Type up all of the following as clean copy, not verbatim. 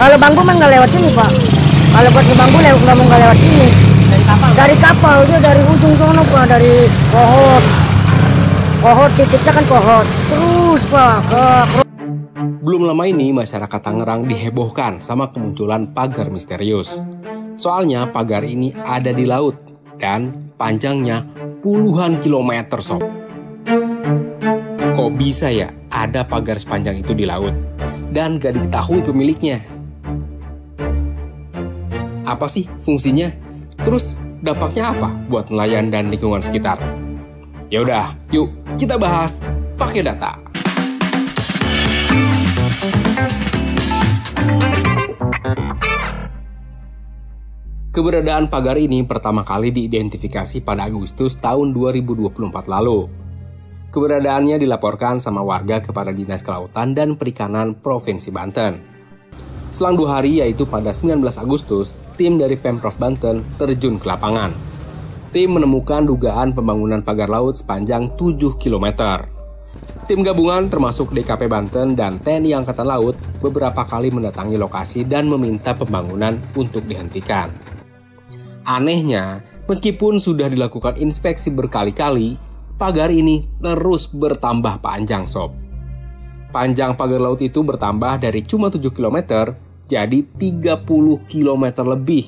Kalau bambu mah nggak lewat sini Pak. Kalau buat bambu nggak lewat sini. Dari kapal? Dari kapal, dia dari ujung sono Pak, dari Kohot. Kohot titiknya kan Kohot. Terus Pak ke. Belum lama ini masyarakat Tangerang dihebohkan sama kemunculan pagar misterius. Soalnya pagar ini ada di laut dan panjangnya puluhan kilometer sob. Kok bisa ya ada pagar sepanjang itu di laut dan gak diketahui pemiliknya? Apa sih fungsinya? Terus dampaknya apa buat nelayan dan lingkungan sekitar? Ya udah, yuk kita bahas pakai data. Keberadaan pagar ini pertama kali diidentifikasi pada Agustus tahun 2024 lalu. Keberadaannya dilaporkan sama warga kepada Dinas Kelautan dan Perikanan Provinsi Banten. Selang 2 hari, yaitu pada 19 Agustus, tim dari Pemprov Banten terjun ke lapangan. Tim menemukan dugaan pembangunan pagar laut sepanjang 7 km. Tim gabungan termasuk DKP Banten dan TNI Angkatan Laut beberapa kali mendatangi lokasi dan meminta pembangunan untuk dihentikan. Anehnya, meskipun sudah dilakukan inspeksi berkali-kali, pagar ini terus bertambah panjang sob. Panjang pagar laut itu bertambah dari cuma 7 km jadi 30 km lebih.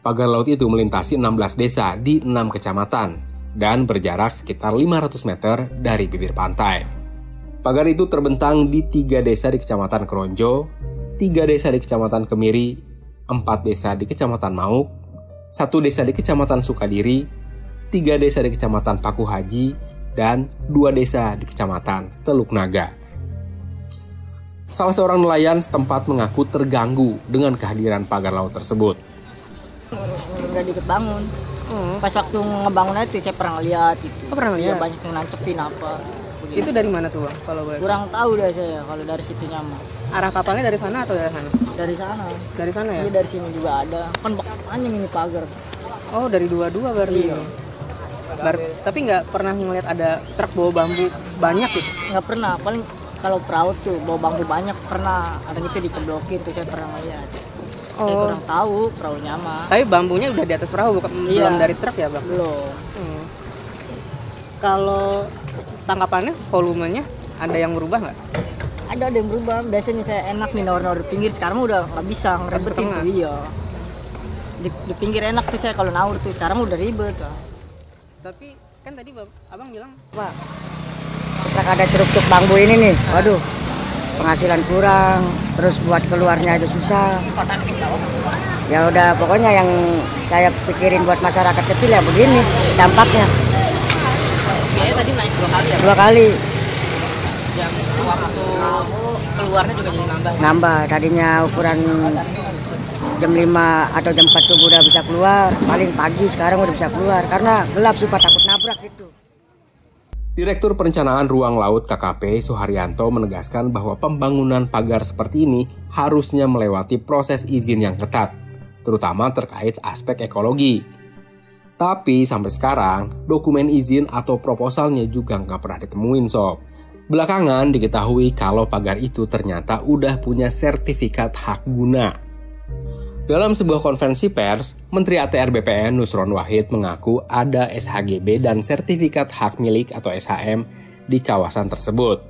Pagar laut itu melintasi 16 desa di 6 kecamatan dan berjarak sekitar 500 meter dari bibir pantai. Pagar itu terbentang di 3 desa di Kecamatan Keronjo, 3 desa di Kecamatan Kemiri, 4 desa di Kecamatan Mauk, 1 desa di Kecamatan Sukadiri, 3 desa di Kecamatan Paku Haji, dan 2 desa di Kecamatan Teluk Naga. Salah seorang nelayan setempat mengaku terganggu dengan kehadiran pagar laut tersebut. Udah dikit bangun. Pas waktu ngebangun itu saya pernah lihat gitu. Oh, pernah lihat? Ya, banyak yang nancepin apa. Begitu. Itu dari mana tuh Bang, kalau boleh? Kurang tahu deh saya kalau dari situnya mah. Arah kapalnya dari sana atau dari sana? Dari sana. Dari sana ya? Iya, dari sini juga ada. Kan panjang ini pagar. Oh, dari dua-dua berarti. Iya. Tapi nggak pernah ngeliat ada truk bawa bambu banyak gitu? Nggak pernah. Paling kalau perahu tuh bawa bambu banyak pernah. Ada itu diceblokin tuh saya pernah lihat. Saya kurang tahu perahunya mah. Tapi bambunya udah di atas perahu, bukan Iya. belum dari truk ya Bang? Belum. Kalau tangkapannya, volumenya ada yang berubah nggak? Ada yang berubah. Biasanya saya enak nih nawar-nawar di pinggir. Sekarang udah nggak bisa ngeribetin Tengah. tuh. Iya. Di pinggir enak tuh saya kalau nawar tuh. Sekarang udah ribet. Tapi kan tadi Abang bilang, Pak, setelah ada ceruk-ceruk bambu ini nih, waduh, penghasilan kurang, terus buat keluarnya aja susah. Ya udah, pokoknya yang saya pikirin buat masyarakat kecil ya begini dampaknya. Biaya tadi naik 2 kali ya? 2 kali. Jam waktu keluarnya juga jadi nambah. Nambah, tadinya ukuran jam 5 atau jam 4 subuh udah bisa keluar, paling pagi sekarang udah bisa keluar karena gelap sih Pak, takut nabrak gitu. Direktur Perencanaan Ruang Laut KKP Suharyanto menegaskan bahwa pembangunan pagar seperti ini harusnya melewati proses izin yang ketat, terutama terkait aspek ekologi. Tapi sampai sekarang, dokumen izin atau proposalnya juga nggak pernah ditemuin sob. Belakangan diketahui kalau pagar itu ternyata udah punya sertifikat hak guna. Dalam sebuah konferensi pers, Menteri ATR BPN Nusron Wahid mengaku ada SHGB dan sertifikat hak milik atau SHM di kawasan tersebut.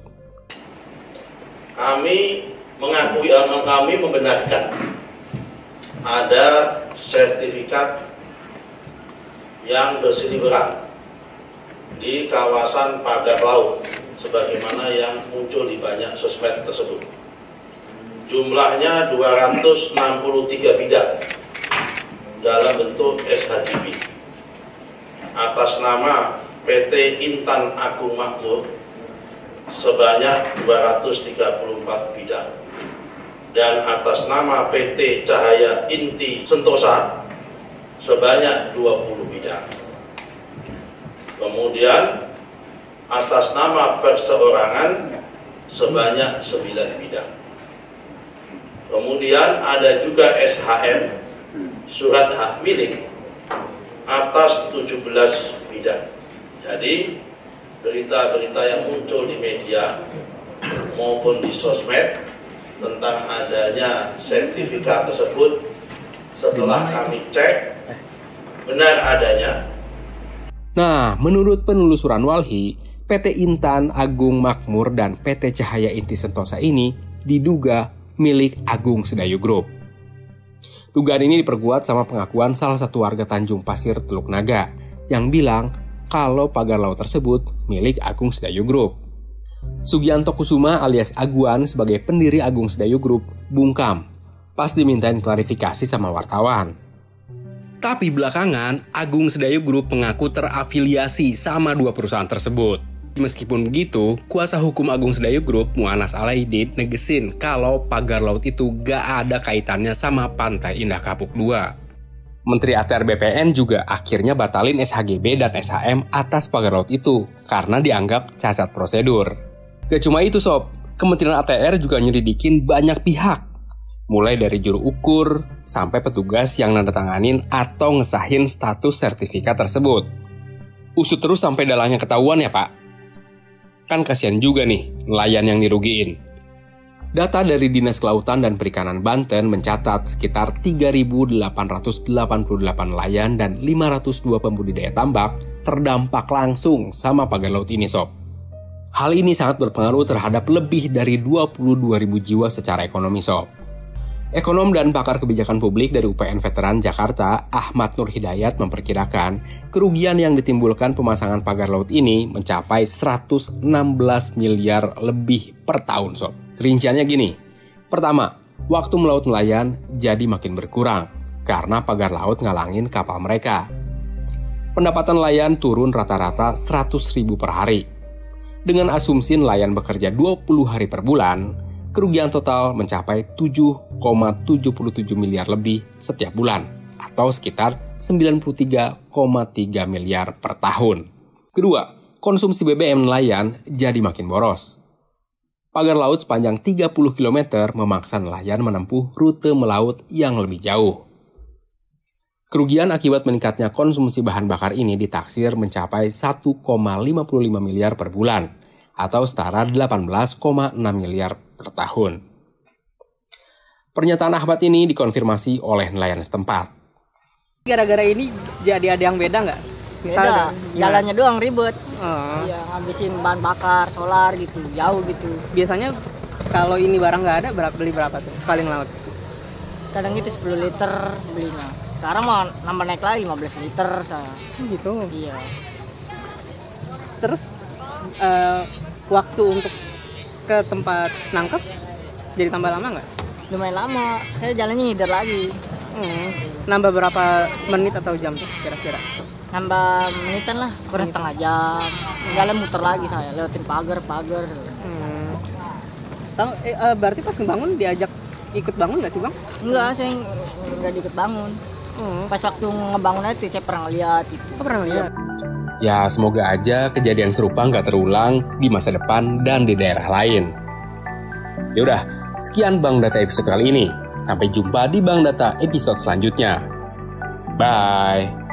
Kami membenarkan ada sertifikat yang berseliweran di kawasan pagar laut sebagaimana yang muncul di banyak sosmed tersebut. Jumlahnya 263 bidang dalam bentuk SHGB atas nama PT Intan Agung Makmur sebanyak 234 bidang dan atas nama PT Cahaya Inti Sentosa sebanyak 20 bidang. Kemudian atas nama perseorangan sebanyak 9 bidang. Kemudian ada juga SHM, surat hak milik, atas 17 bidang. Jadi berita-berita yang muncul di media maupun di sosmed tentang adanya sertifikat tersebut setelah kami cek benar adanya. Nah, menurut penelusuran Walhi, PT Intan Agung Makmur dan PT Cahaya Inti Sentosa ini diduga milik Agung Sedayu Group. Dugaan ini diperkuat sama pengakuan salah satu warga Tanjung Pasir, Teluk Naga, yang bilang kalau pagar laut tersebut milik Agung Sedayu Group. Sugianto Kusuma alias Aguan sebagai pendiri Agung Sedayu Group bungkam pas dimintain klarifikasi sama wartawan. Tapi belakangan, Agung Sedayu Group mengaku terafiliasi sama dua perusahaan tersebut. Meskipun begitu, kuasa hukum Agung Sedayu Group, Mu'anas Alaidin, negesin kalau pagar laut itu gak ada kaitannya sama Pantai Indah Kapuk 2. Menteri ATR BPN juga akhirnya batalin SHGB dan SHM atas pagar laut itu karena dianggap cacat prosedur. Gak cuma itu sob, Kementerian ATR juga nyelidikin banyak pihak. Mulai dari juru ukur, sampai petugas yang nandatanganin atau ngesahin status sertifikat tersebut. Usut terus sampai dalangnya ketahuan ya Pak. Kan kasihan juga nih, nelayan yang dirugiin. Data dari Dinas Kelautan dan Perikanan Banten mencatat sekitar 3.888 nelayan dan 502 pembudidaya tambak terdampak langsung sama pagar laut ini sob. Hal ini sangat berpengaruh terhadap lebih dari 22.000 jiwa secara ekonomi sob. Ekonom dan pakar kebijakan publik dari UPN Veteran Jakarta, Ahmad Nur Hidayat memperkirakan kerugian yang ditimbulkan pemasangan pagar laut ini mencapai 116 miliar lebih per tahun sob. Rinciannya gini, pertama, waktu melaut nelayan jadi makin berkurang karena pagar laut ngalangin kapal mereka. Pendapatan nelayan turun rata-rata 100.000 per hari. Dengan asumsi nelayan bekerja 20 hari per bulan, kerugian total mencapai 7,77 miliar lebih setiap bulan, atau sekitar 93,3 miliar per tahun. Kedua, konsumsi BBM nelayan jadi makin boros. Pagar laut sepanjang 30 km memaksa nelayan menempuh rute melaut yang lebih jauh. Kerugian akibat meningkatnya konsumsi bahan bakar ini ditaksir mencapai 1,55 miliar per bulan, atau setara 18,6 miliar per tahun. Pernyataan Ahmad ini dikonfirmasi oleh nelayan setempat. Gara-gara ini jadi ada yang beda nggak? Beda, jalannya doang ribet. Oh. Iya, ngabisin bahan bakar, solar gitu, jauh gitu. Biasanya kalau ini barang nggak ada, beli berapa tuh sekali ngelaut? Kadang itu 10 liter belinya. Sekarang mau nambah naik lagi 15 liter saya. Gitu. Iya. Terus waktu untuk ke tempat nangkep jadi tambah lama nggak? Lumayan lama, saya jalannya ngider lagi. Nambah berapa menit atau jam tuh kira-kira? Nambah menitan lah, kurang setengah jam. Jalan muter lagi saya, lewatin pagar. Berarti pas ngebangun diajak ikut bangun nggak sih bang? Enggak, saya nggak diikut bangun. Pas waktu ngebangun itu saya pernah lihat itu. Pernah lihat? Ya, semoga aja kejadian serupa nggak terulang di masa depan dan di daerah lain. Yaudah, sekian Bang Data episode kali ini. Sampai jumpa di Bang Data episode selanjutnya. Bye!